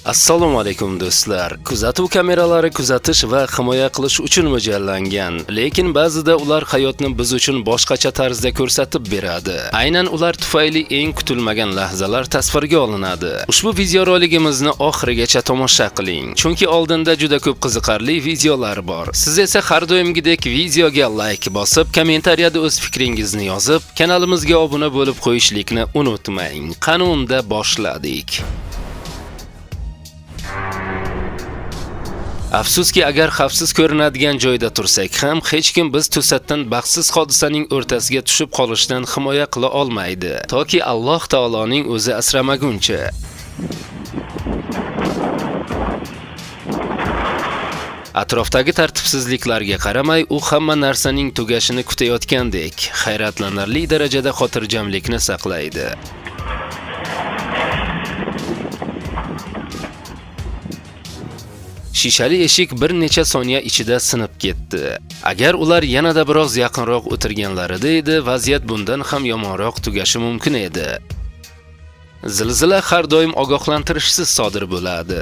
Assalomu alaykum do'stlar. Kuzatuv kameralari kuzatish va himoya qilish uchun mo'ljallangan, lekin ba'zida ular hayotni biz uchun boshqacha tarzda ko'rsatib beradi. Aynan ular tufayli eng kutilmagan lahzalar tasvirga olinadi. Ushbu videoroligimizni oxirigacha tomosha qiling, chunki oldinda juda ko'p qiziqarli videolar bor. Siz esa har doimgidek videoga like bosib, kommentariyada o'z fikringizni yozib, kanalimizga obuna bo'lib qo'yishlikni unutmang. Qani unda boshladik. Afsuski, agar xavfsiz ko'rinadigan joyda tursak ham, hech kim biz to'satdan baxtsiz hodisaning o'rtasiga tushib qolishdan himoya qila olmaydi, toki Alloh taoloning o'zi asramaguncha. Atrofdagi tartibsizliklarga qaramay, u hamma narsaning tugashini kutayotgandek, hayratlanarli darajada xotirjamlikni saqlaydi. Shishali eshik bir necha soniya ichida sinib ketdi. Agar ular yanada biroz yaqinroq o'tirganlarida edi, vaziyat bundan ham yomonroq tugashi mumkin edi. Zilzila har doim ogohlantirishsiz sodir bo'ladi.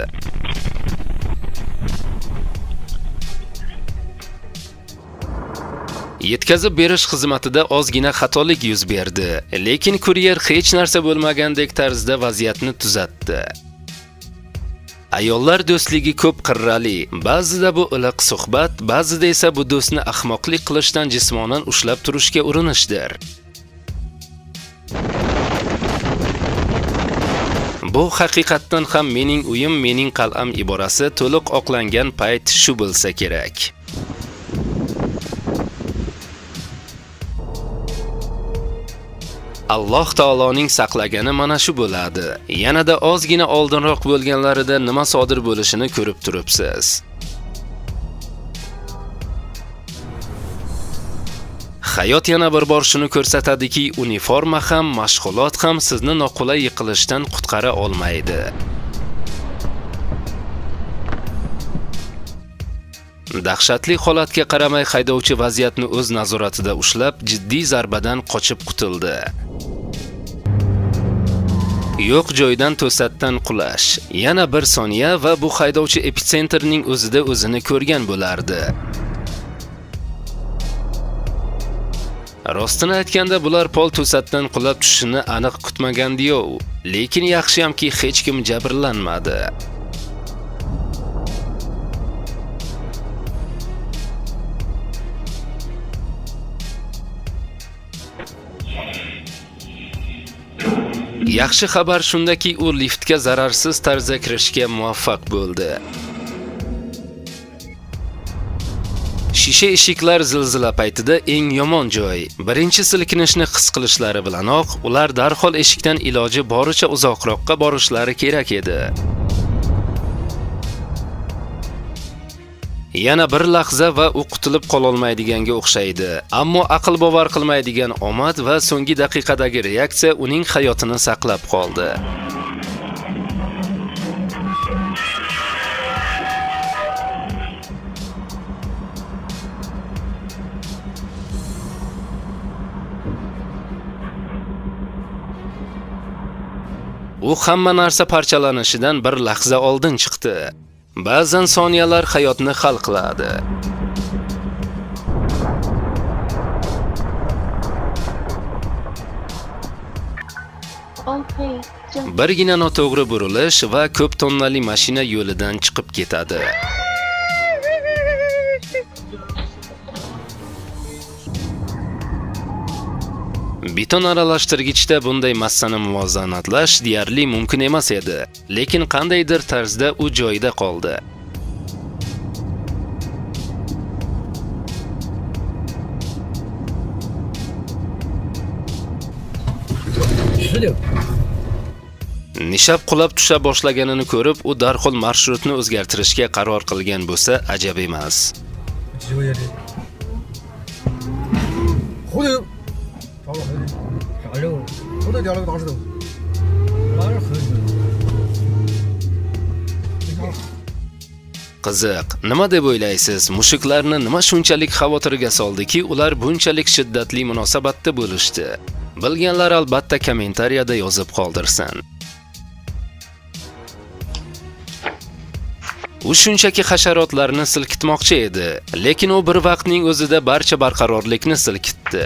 Yetkazib berish xizmatida ozgina xatolik yuz berdi, lekin kuryer hech narsa bo'lmagandek tarzda vaziyatni tuzatdi. Ayollar do'stligi ko'p qirrali, ba'zida bu iliq suhbat, ba'zida esa bu do'stni ahmoqlik qilishdan jismonan ushlab turishga urinishdir. Bu haqiqatdan ham mening uyim, mening qal'am iborasi to'liq oqlangan payt shu bo'lsa kerak. Alloh taoloning saqlagani mana shu bo'ladi. Yanada ozgina oldinroq bo'lganlarida nima sodir bo'lishini ko'rib turibsiz. Hayot yana bir bor shuni ko'rsatadiki, uniforma ham, mashg'ulot ham sizni noqulay yiqilishdan qutqara olmaydi. Dahshatli holatga qaramay haydovchi vaziyatni o'z nazoratida ushlab, jiddiy zarbadan qochib qutuldi. Yo'q joydan to'satdan qulash. Yana bir soniya va bu haydovchi epitsentrning o'zida o'zini ko'rgan bo'lardi. Rostini aytganda bular pol to'satdan qulab tushishini aniq kutmagandi-yu, lekin yaxshiyamki hech kim jabrlanmadi. Yaxshi xabar shundaki, u liftga zararsiz tarzda kirishga muvaffaq bo'ldi. Shisha eshiklar zilzila paytida eng yomon joy. Birinchi silkinishni his qilishlari bilanoq, ular darhol eshikdan iloji boricha uzoqroqqa borishlari kerak edi. Yana bir lahza va u qutulib qololmaydiganga o'xshaydi. Ammo aql bovar qilmaydigan omad va so'nggi daqiqadagi reaksiya uning hayotini saqlab qoldi. U hamma narsa parchalanishidan bir lahza oldin chiqdi. Ba'zan soniyalar hayotni hal qiladi. Birgina noto'g'ri burilish va ko'p tonnali mashina yo'lidan chiqib ketadi. Beton aralashtirgichda bunday massani muvozanatlash deyarli mumkin emas edi, lekin qandaydir tarzda u joyida qoldi. Nishab qulab tusha boshlaganini ko'rib, u darhol marshrutni o'zgartirishga qaror qilgan bo'lsa, ajab emas. Qiziq, nima deb o'ylaysiz? Mushuklarni nima shunchalik xavotirga soldiki, ular bunchalik shiddatli munosabatda bo'lishdi? Bilganlar albatta kommentariyada yozib qoldirsin. U shunchaki hasharotlarni silkitmoqchi edi, lekin u bir vaqtning o'zida barcha barqarorlikni silkitdi.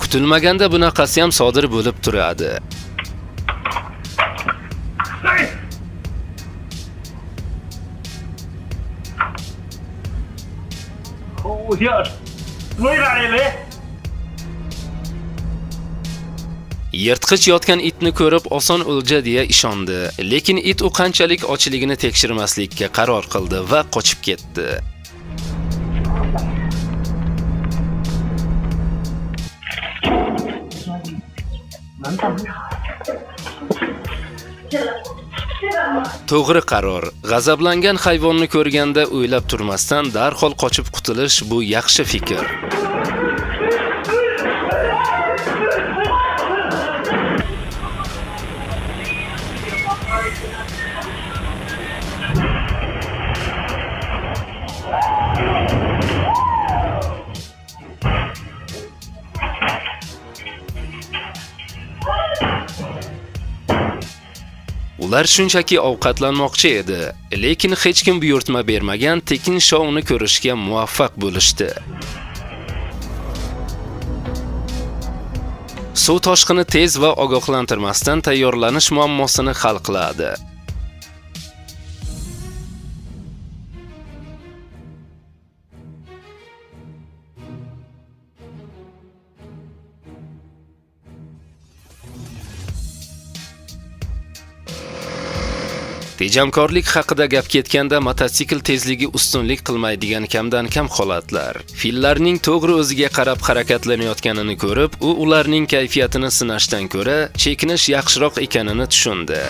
Kutilmaganda bunaqasi ham sodir bo'lib turadi. Yirtqich yotgan itni ko'rib oson o'lja deya ishondi, lekin it u qanchalik ochligini tekshirmaslikka qaror qildi va qochib ketdi. To'g'ri qaror. G'azablangan hayvonni ko'rganda o'ylab turmasdan darhol qochib qutulish bu yaxshi fikr. Ular shunchaki ovqatlanmoqchi edi, lekin hech kim buyurtma bermagan tekin shouni ko'rishga muvaffaq bo'lishdi. Suv toshqini tez va ogohlantirmasdan tayyorlanish muammosini hal qiladi. Tejamkorlik haqida gap ketganda mototsikl tezligi ustunlik qilmaydigan kamdan kam holatlar. Fillarning to'g'ri o'ziga qarab harakatlanayotganini ko'rib, u ularning kayfiyatini sinashdan ko'ra chekinish yaxshiroq ekanini tushundi.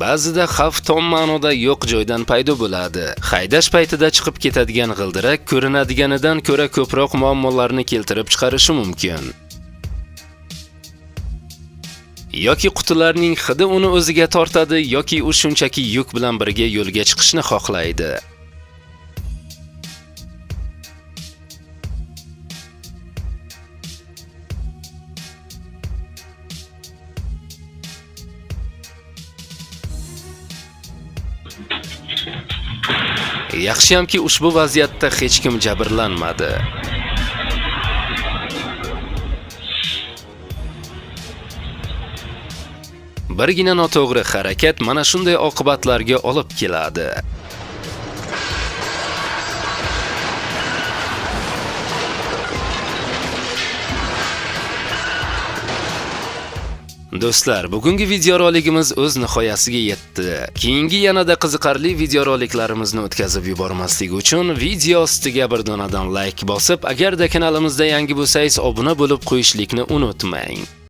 Ba'zida xavf tom ma'noda yo'q joydan paydo bo'ladi. Haydash paytida chiqib ketadigan g'ildirak ko'rinadiganidan ko'ra ko'proq muammolarni keltirib chiqarishi mumkin. Yoki qutilarning hidi uni o'ziga tortadi, yoki u shunchaki yuk bilan birga yo'lga chiqishni xohlaydi. Yaxshiyamki ushbu vaziyatda hech kim jabrlanmadi. Birgina noto'g'ri harakat mana shunday oqibatlarga olib keladi. Do'stlar, bugungi videorolikimiz o'z nihoyasiga yetdi. Keyingi yanada qiziqarli videoroliklarimizni o'tkazib yubormaslik uchun video ostiga bir donadan like bosib, agarda kanalimizda yangi bo'lsangiz obuna bo'lib qo'yishlikni unutmang.